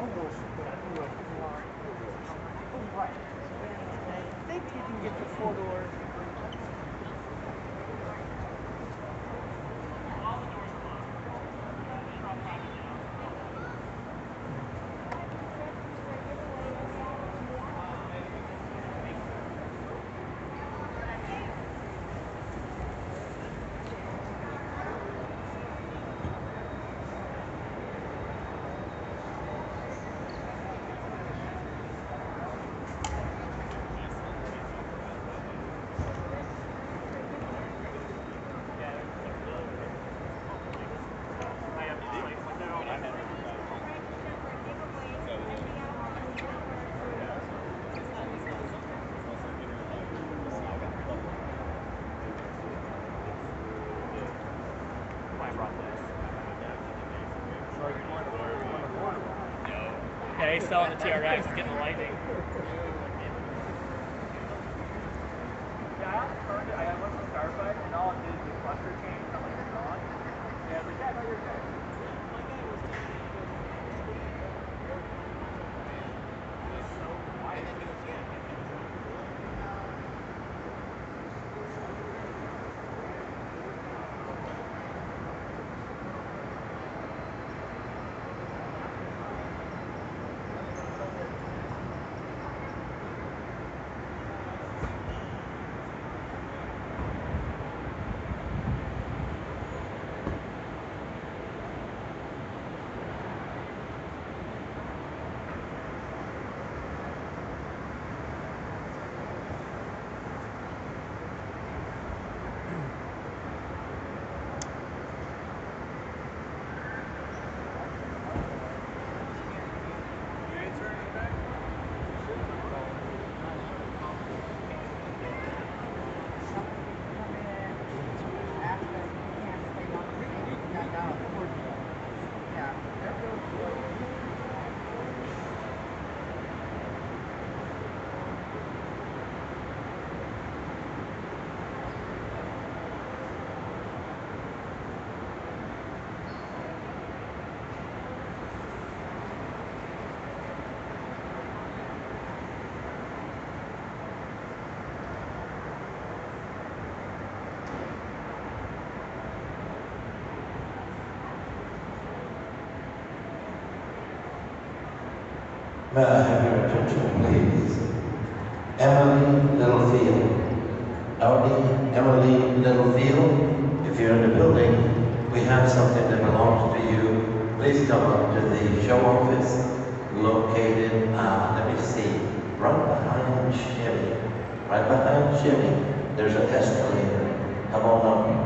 Right. I think you can get the 4 doors. Yeah, he's selling the TRX, getting the lightning. Yeah, I turned it. I went to Starbucks and all it did is the cluster change. I'm like, it's on. Yeah, I was like, yeah, no, you're good. May I have your attention, please? Emily Littlefield. Emily Littlefield, if you're in the building, we have something that belongs to you. Please come up to the show office located, let me see, right behind Shimmy. Right behind Shimmy, there's an escalator. Come on up.